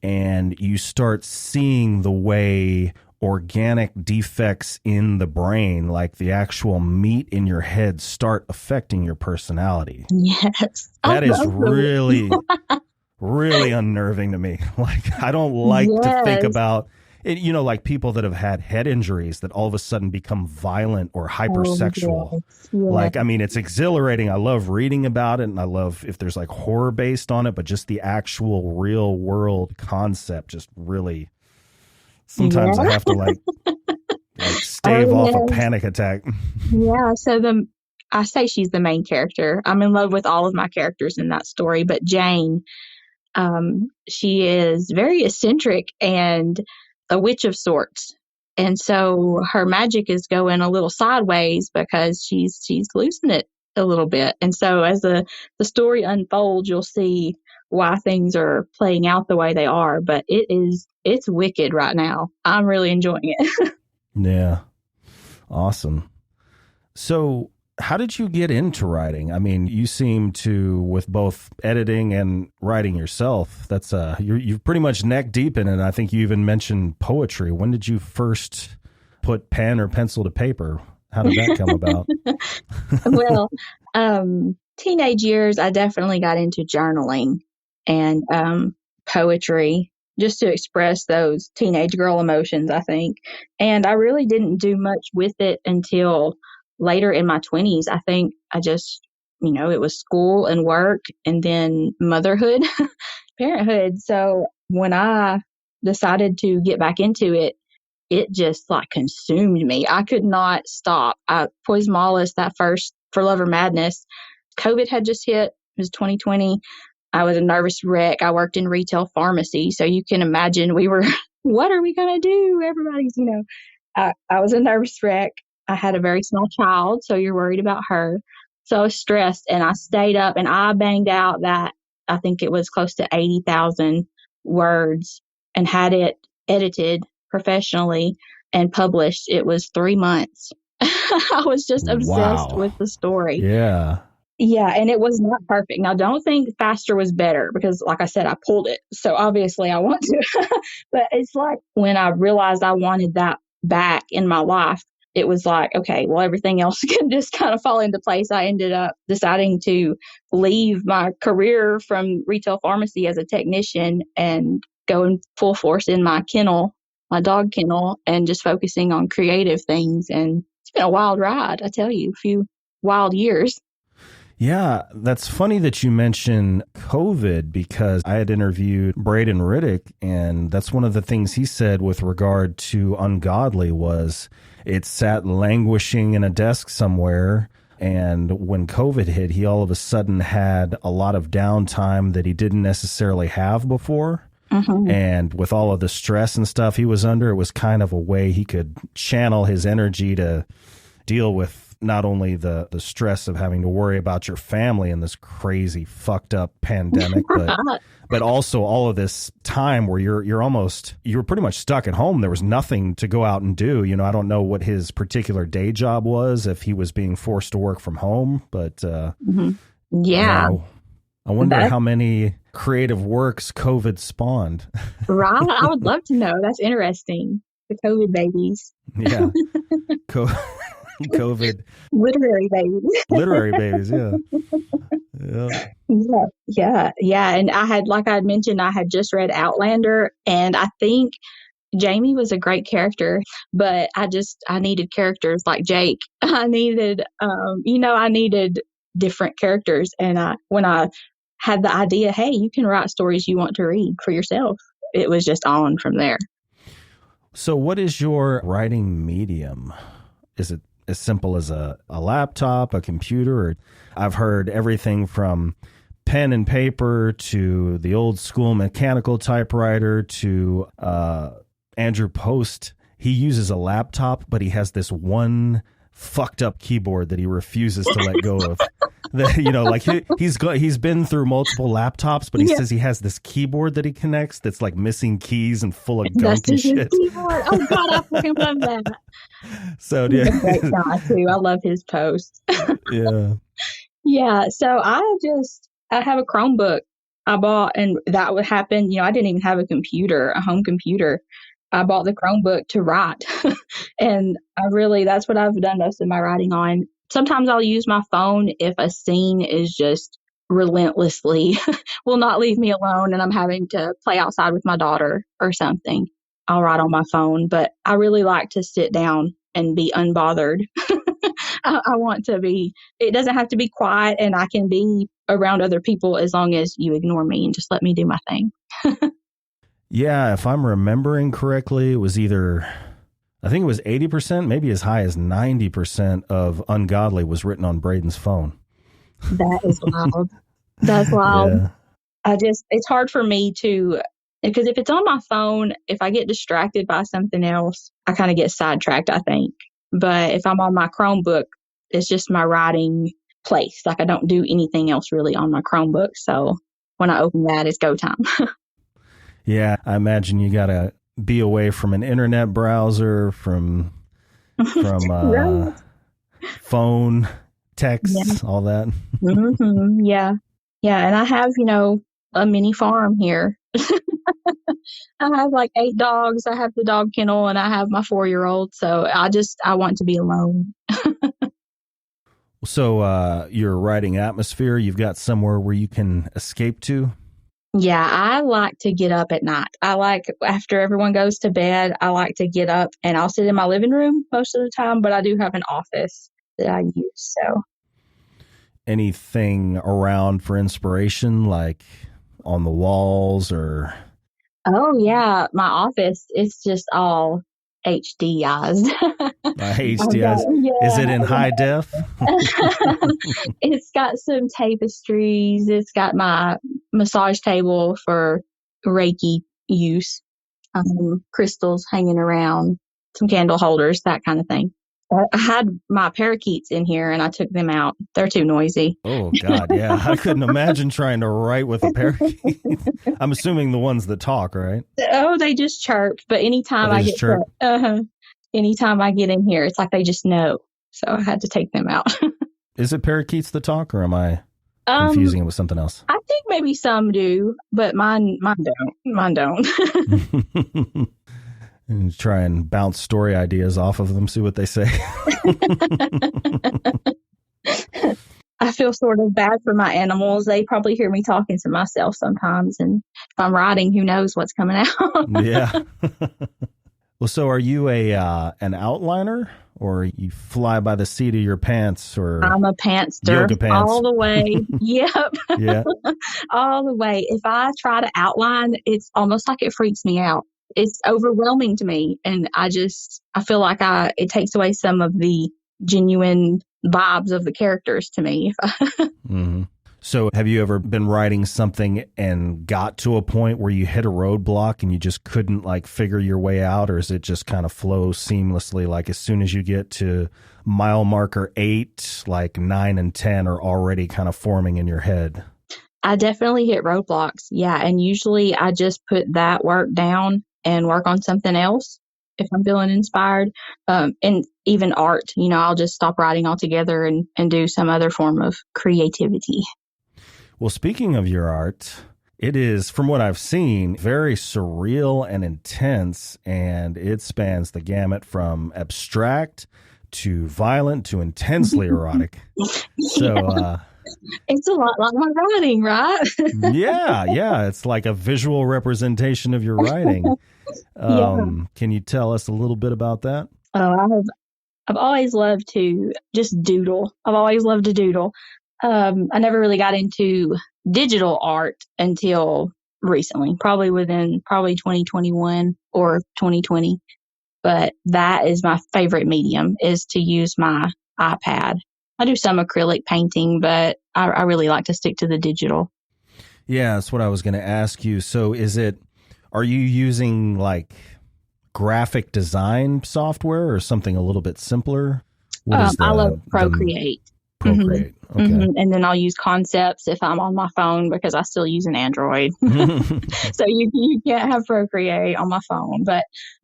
and you start seeing the way organic defects in the brain, like the actual meat in your head, start affecting your personality. Yes. That is really, really unnerving to me. Like, I don't like to think about it, like people that have had head injuries that all of a sudden become violent or hypersexual. Like, I mean, it's exhilarating. I love reading about it, and I love if there's like horror based on it, but just the actual real world concept just really... Sometimes I have to like stave off a panic attack. Yeah. So I say she's the main character. I'm in love with all of my characters in that story, but Jane, she is very eccentric and a witch of sorts. And so her magic is going a little sideways because she's losing it a little bit. And so as the story unfolds, you'll see why things are playing out the way they are, but it's wicked right now. I'm really enjoying it. Yeah. Awesome. So how did you get into writing? I mean, you seem to, with both editing and writing yourself, that's you're pretty much neck deep in it. I think you even mentioned poetry. When did you first put pen or pencil to paper? How did that come about? Well, teenage years, I definitely got into journaling and poetry just to express those teenage girl emotions, I think. And I really didn't do much with it until later in my 20s. I think I just, it was school and work and then motherhood, parenthood. So when I decided to get back into it, it just like consumed me. I could not stop. Poison Wallace, that first For Love or Madness, COVID had just hit. It was 2020. I was a nervous wreck. I worked in retail pharmacy. So you can imagine we were, what are we going to do? Everybody's, I was a nervous wreck. I had a very small child. So you're worried about her. So I was stressed and I stayed up and I banged out that I think it was close to 80,000 words and had it edited professionally and published. It was 3 months. I was just obsessed with the story. Yeah. Yeah, and it was not perfect. Now, don't think faster was better because, like I said, I pulled it. So obviously I want to. But it's like when I realized I wanted that back in my life, it was like, okay, well, everything else can just kind of fall into place. I ended up deciding to leave my career from retail pharmacy as a technician and go in full force in my kennel my dog kennel and just focusing on creative things. And it's been a wild ride, I tell you, a few wild years. Yeah, that's funny that you mention COVID, because I had interviewed Braden Riddick, and that's one of the things he said with regard to Ungodly was it sat languishing in a desk somewhere. And when COVID hit, he all of a sudden had a lot of downtime that he didn't necessarily have before. Mm-hmm. And with all of the stress and stuff he was under, it was kind of a way he could channel his energy to deal with not only the stress of having to worry about your family in this crazy fucked up pandemic, but also all of this time where you're pretty much stuck at home. There was nothing to go out and do. You know, I don't know what his particular day job was, if he was being forced to work from home, but mm-hmm. Yeah. I wonder how many creative works COVID spawned. Right. I would love to know. That's interesting. The COVID babies. Yeah. COVID. Literary babies, yeah. Yeah. And I had, like I had mentioned, I had just read Outlander, and I think Jamie was a great character, but I needed characters like Jake. I needed, I needed different characters. And when I had the idea, hey, you can write stories you want to read for yourself, it was just on from there. So what is your writing medium? Is it as simple as a laptop, a computer? Or I've heard everything from pen and paper to the old school mechanical typewriter to Andrew Post. He uses a laptop, but he has this one fucked up keyboard that he refuses to let go of. Like he's been through multiple laptops, but he says he has this keyboard that he connects that's like missing keys and full of gunk and shit. Keyboard. Oh God, I fucking love that. So he's a great guy too. I love his posts. Yeah. Yeah. So I have a Chromebook I bought, and that would happen. I didn't even have a home computer. I bought the Chromebook to write. And that's what I've done most of my writing on. Sometimes I'll use my phone if a scene is just relentlessly will not leave me alone and I'm having to play outside with my daughter or something. I'll write on my phone, but I really like to sit down and be unbothered. I want to be, it doesn't have to be quiet, and I can be around other people as long as you ignore me and just let me do my thing. Yeah, if I'm remembering correctly, it was I think it was 80%, maybe as high as 90% of Ungodly was written on Braden's phone. That is wild. That's wild. Yeah. It's hard for me because if it's on my phone, if I get distracted by something else, I kind of get sidetracked, I think. But if I'm on my Chromebook, it's just my writing place. Like I don't do anything else really on my Chromebook. So when I open that, it's go time. Yeah, I imagine you got to be away from an internet browser, from right. phone, text, all that. Mm-hmm. Yeah. Yeah. And I have, a mini farm here. I have like 8 dogs. I have the dog kennel, and I have my 4-year-old. So I want to be alone. So your writing atmosphere, you've got somewhere where you can escape to? Yeah, I like to get up at night. After everyone goes to bed, I like to get up, and I'll sit in my living room most of the time, but I do have an office that I use. So anything around for inspiration, like on the walls or? Oh yeah, my office is just all HDized. HDized. Yeah. Is it in high def? It's got some tapestries. It's got my massage table for Reiki use, crystals hanging around, some candle holders, that kind of thing. I had my parakeets in here and I took them out. They're too noisy. Oh, God, yeah. I couldn't imagine trying to write with a parakeet. I'm assuming the ones that talk, right? Oh, they just chirp. But anytime I get in here, it's like they just know. So I had to take them out. Is it parakeets that talk, or am I confusing it with something else? I think maybe some do, but mine don't. And try and bounce story ideas off of them, see what they say. I feel sort of bad for my animals. They probably hear me talking to myself sometimes. And if I'm writing, who knows what's coming out. Yeah. Well, so are you an outliner, or you fly by the seat of your pants, or I'm a pantster yoga pants all the way. Yep. Yeah. All the way. If I try to outline, it's almost like it freaks me out. It's overwhelming to me. And I feel like it takes away some of the genuine vibes of the characters to me. Mm-hmm. So have you ever been writing something and got to a point where you hit a roadblock and you just couldn't like figure your way out? Or is it just kind of flow seamlessly? Like as soon as you get to mile marker 8, like 9 and 10 are already kind of forming in your head? I definitely hit roadblocks. Yeah. And usually I just put that work down and work on something else if I'm feeling inspired. And even art, I'll just stop writing altogether and do some other form of creativity. Well, speaking of your art, it is, from what I've seen, very surreal and intense, and it spans the gamut from abstract to violent to intensely erotic. So, it's a lot like my writing, right? yeah. It's like a visual representation of your writing. Can you tell us a little bit about that? Oh, I've always loved to just doodle. I've always loved to doodle. I never really got into digital art until recently, probably 2021 or 2020. But that is my favorite medium, is to use my iPad. I do some acrylic painting, but I really like to stick to the digital. Yeah, that's what I was going to ask you. So are you using like graphic design software or something a little bit simpler? I love Procreate. Procreate. Mm-hmm. Okay. Mm-hmm. And then I'll use Concepts if I'm on my phone because I still use an Android. So you can't have Procreate on my phone, but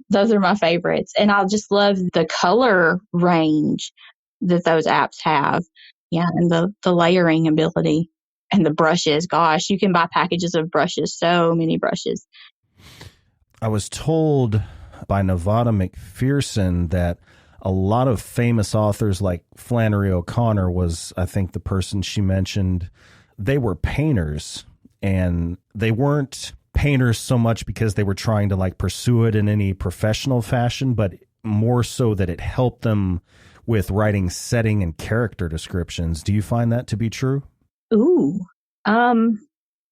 those are my favorites. And I just love the color range that those apps have. Yeah. And the layering ability and the brushes. Gosh, you can buy packages of brushes, so many brushes. I was told by Nevada McPherson that a lot of famous authors like Flannery O'Connor was, I think, the person she mentioned. They were painters, and they weren't painters so much because they were trying to like pursue it in any professional fashion, but more so that it helped them with writing setting and character descriptions. Do you find that to be true? Ooh,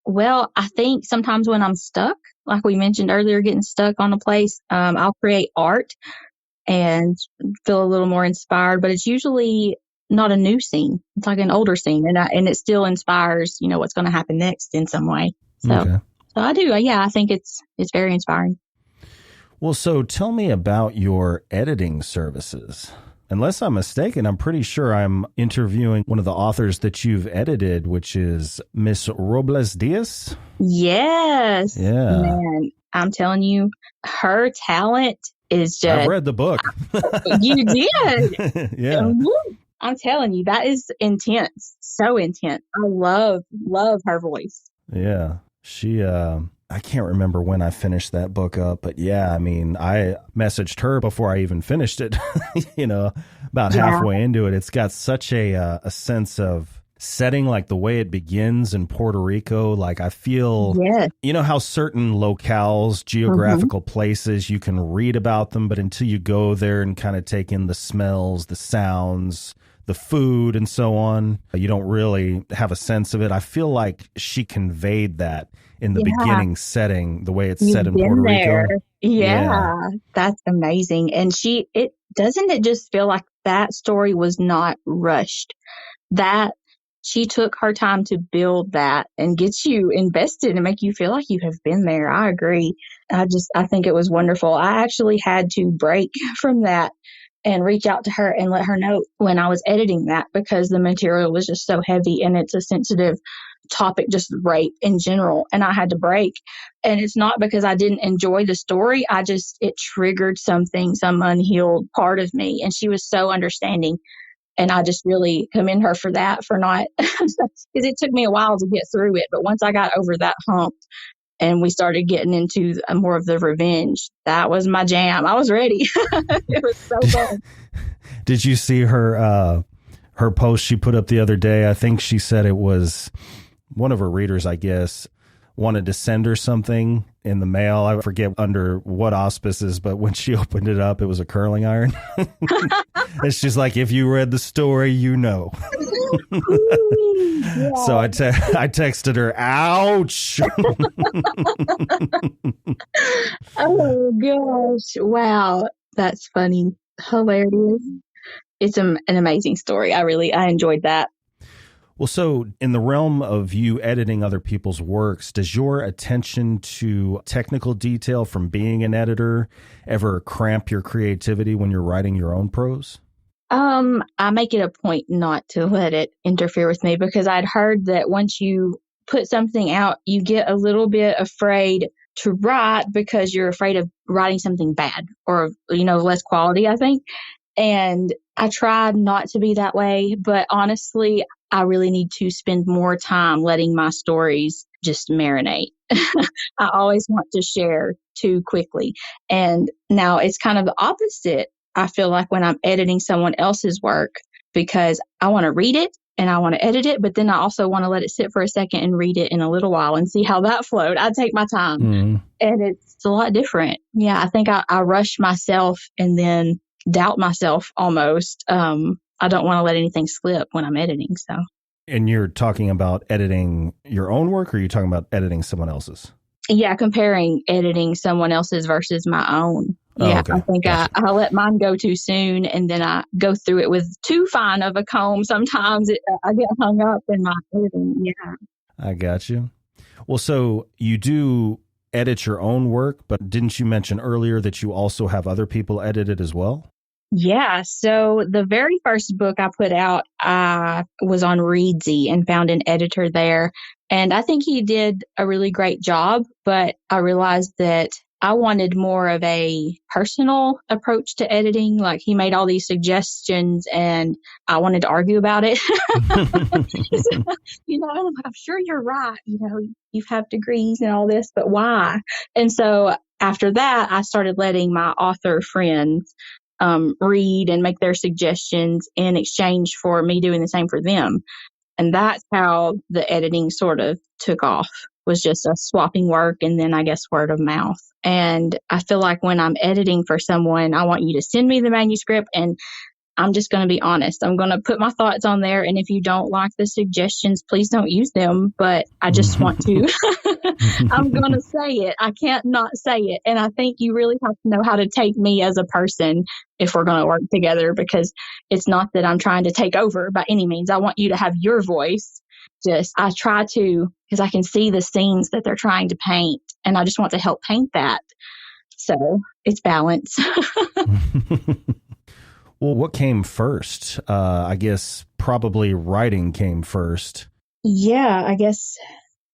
well, I think sometimes when I'm stuck, like we mentioned earlier, getting stuck on a place, I'll create art and feel a little more inspired, but it's usually not a new scene. It's like an older scene, and it still inspires, what's going to happen next in some way. So I do. Yeah, I think it's very inspiring. Well, so tell me about your editing services. Unless I'm mistaken, I'm pretty sure I'm interviewing one of the authors that you've edited, which is Miss Robles Diaz. Yes. Yeah. Man, I'm telling you, her talent is just... I've read the book. You did? Yeah. I'm telling you, that is intense. So intense. I love her voice. Yeah. She, I can't remember when I finished that book up, but yeah, I mean, I messaged her before I even finished it, about halfway into it. It's got such a sense of setting, like the way it begins in Puerto Rico. Like I feel, how certain locales, geographical places, you can read about them, but until you go there and kind of take in the smells, the sounds, the food and so on, you don't really have a sense of it. I feel like she conveyed that in the beginning setting, the way it's set in Puerto Rico. Yeah, that's amazing. And it just feel like that story was not rushed, that she took her time to build that and get you invested and make you feel like you have been there. I agree. I think it was wonderful. I actually had to break from that and reach out to her and let her know when I was editing that, because the material was just so heavy and it's a sensitive topic, just rape in general. And I had to break. And it's not because I didn't enjoy the story. It triggered some unhealed part of me. And she was so understanding. And I just really commend her for that, for not, because it took me a while to get through it. But once I got over that hump and we started getting into more of the revenge, that was my jam. I was ready. It was so fun. Did you see her post she put up the other day? I think she said it was one of her readers, I guess, wanted to send her something in the mail. I forget under what auspices, but when she opened it up, it was a curling iron. And she's like, if you read the story, you know. Yeah. So I texted her, ouch. Oh, gosh. Wow. That's funny. Hilarious. It's an amazing story. I enjoyed that. Well, so in the realm of you editing other people's works, does your attention to technical detail from being an editor ever cramp your creativity when you're writing your own prose? I make it a point not to let it interfere with me, because I'd heard that once you put something out, you get a little bit afraid to write because you're afraid of writing something bad or, less quality, I think. And I tried not to be that way, but honestly, I really need to spend more time letting my stories just marinate. I always want to share too quickly. And now it's kind of the opposite. I feel like when I'm editing someone else's work, because I want to read it and I want to edit it, but then I also want to let it sit for a second and read it in a little while and see how that flowed. I take my time and it's a lot different. Yeah, I think I rush myself and then doubt myself almost. I don't want to let anything slip when I'm editing. So. And you're talking about editing your own work, or are you talking about editing someone else's? Yeah, comparing editing someone else's versus my own. Yeah, okay. I think gotcha. I let mine go too soon, and then I go through it with too fine of a comb. Sometimes I get hung up in my editing. Yeah. I got you. Well, so you do edit your own work, but didn't you mention earlier that you also have other people edit it as well? Yeah. So the very first book I put out, I was on Reedsy and found an editor there. And I think he did a really great job, but I realized that I wanted more of a personal approach to editing. Like, he made all these suggestions and I wanted to argue about it. I'm sure you're right. You have degrees and all this, but why? And so after that, I started letting my author friends read and make their suggestions in exchange for me doing the same for them. And that's how the editing sort of took off, was just a swapping work and then I guess word of mouth. And I feel like when I'm editing for someone, I want you to send me the manuscript and I'm just going to be honest. I'm going to put my thoughts on there. And if you don't like the suggestions, please don't use them. But I just want to, I'm going to say it. I can't not say it. And I think you really have to know how to take me as a person if we're going to work together, because it's not that I'm trying to take over by any means. I want you to have your voice. I try to, because I can see the scenes that they're trying to paint and I just want to help paint that. So it's balance. Well, what came first? I guess probably writing came first. Yeah, I guess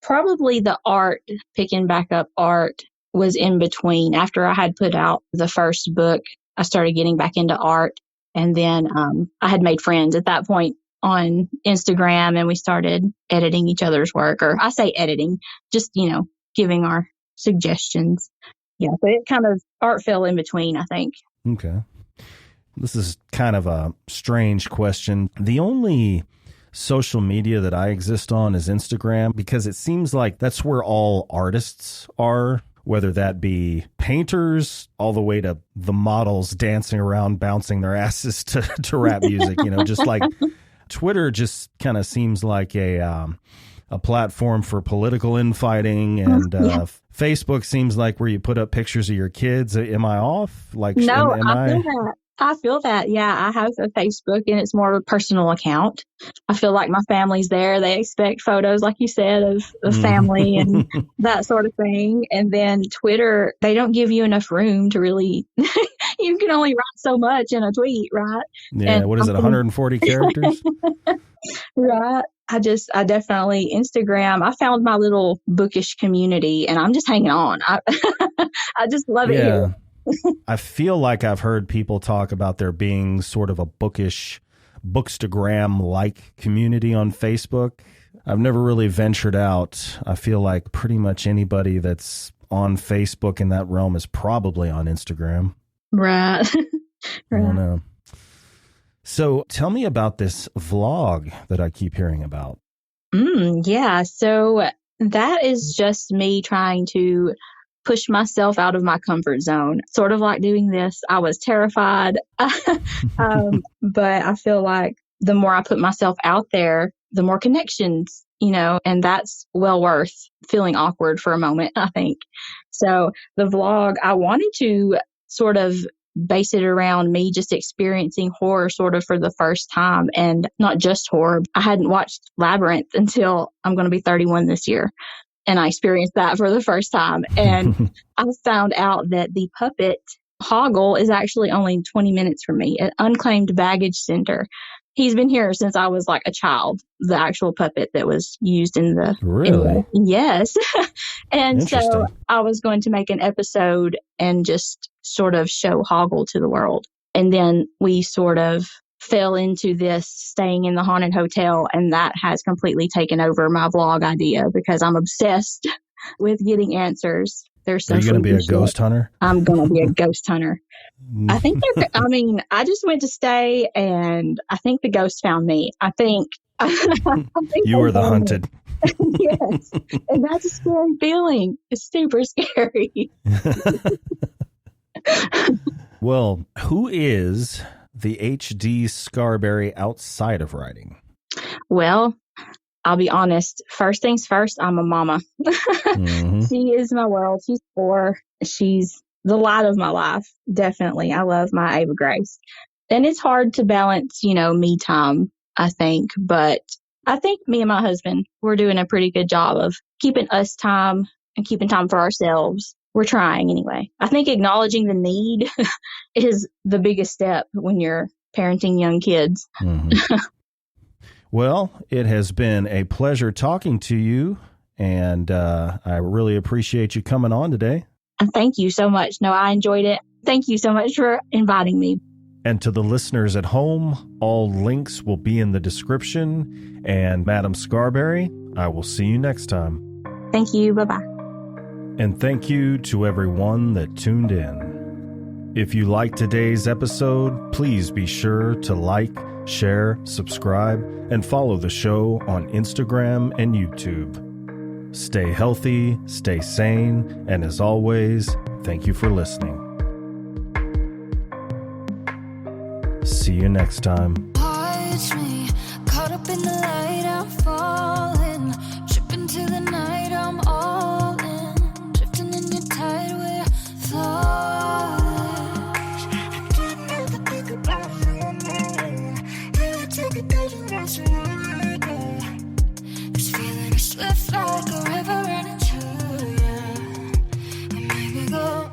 probably the art, picking back up art, was in between. After I had put out the first book, I started getting back into art. And then I had made friends at that point on Instagram and we started editing each other's work. Or I say editing, just, giving our suggestions. Yeah, so it kind of, art fell in between, I think. Okay. This is kind of a strange question. The only social media that I exist on is Instagram, because it seems like that's where all artists are, whether that be painters all the way to the models dancing around, bouncing their asses to rap music, just like Twitter just kind of seems like a platform for political infighting, and Facebook seems like where you put up pictures of your kids. Am I off? Like, no, I feel that. Yeah, I have a Facebook and it's more of a personal account. I feel like my family's there. They expect photos, like you said, of family and that sort of thing. And then Twitter, they don't give you enough room to really, you can only write so much in a tweet, right? Yeah, and what is it, 140 characters? Right. I definitely, Instagram, I found my little bookish community and I'm just hanging on. I just love it here. I feel like I've heard people talk about there being sort of a bookish, Bookstagram-like community on Facebook. I've never really ventured out. I feel like pretty much anybody that's on Facebook in that realm is probably on Instagram. Right. I don't know. So tell me about this vlog that I keep hearing about. Yeah. So That is just me trying to push myself out of my comfort zone. Sort of like doing this, I was terrified. But I feel like the more I put myself out there, the more connections, and that's well worth feeling awkward for a moment, I think. So the vlog, I wanted to sort of base it around me just experiencing horror sort of for the first time, and not just horror. I hadn't watched Labyrinth until I'm going to be 31 this year. And I experienced that for the first time. And I found out that the puppet Hoggle is actually only 20 minutes from me at Unclaimed Baggage Center. He's been here since I was like a child, the actual puppet that was used in the... Really? Yes. And so I was going to make an episode and just sort of show Hoggle to the world. And then we sort of fell into this staying in the haunted hotel, and that has completely taken over my vlog idea because I'm obsessed with getting answers. Are you going to be a ghost hunter? I'm going to be a ghost hunter. I think I just went to stay, and I think the ghost found me. I think you were the hunted. Yes. And that's a scary feeling. It's super scary. Well, who is the H.D. Scarberry outside of writing? Well, I'll be honest. First things first, I'm a mama. Mm-hmm. She is my world. She's 4. She's the light of my life. Definitely. I love my Ava Grace. And it's hard to balance, me time, I think. But I think me and my husband, we're doing a pretty good job of keeping us time and keeping time for ourselves. We're trying anyway. I think acknowledging the need is the biggest step when you're parenting young kids. Mm-hmm. Well, it has been a pleasure talking to you, and I really appreciate you coming on today. Thank you so much. No, I enjoyed it. Thank you so much for inviting me. And to the listeners at home, all links will be in the description. And Madam Scarberry, I will see you next time. Thank you. Bye-bye. And thank you to everyone that tuned in. If you liked today's episode, please be sure to like, share, subscribe, and follow the show on Instagram and YouTube. Stay healthy, stay sane, and as always, thank you for listening. See you next time. Watch me, caught up in the light, I'm falling, tripping to the night, I'm all in, drifting in your tide, we're flawless. I didn't ever think about you, really take a page and write you again. This feeling is swift like a river running through you. You make me go.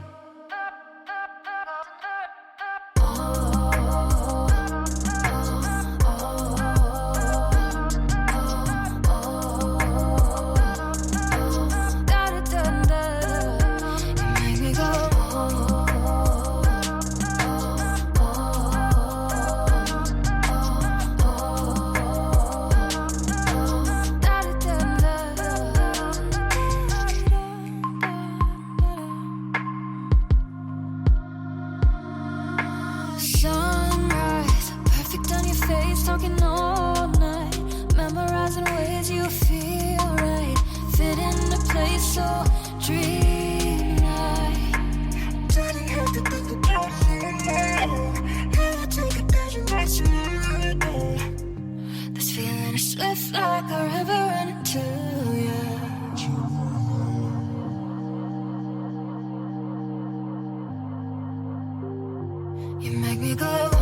Sunrise, perfect on your face, talking all night, memorizing ways you feel right, fit into place so dreamlike. Didn't have to think about you now. Never take a page and write you again. This feeling is swift like a river running to you. You make me go.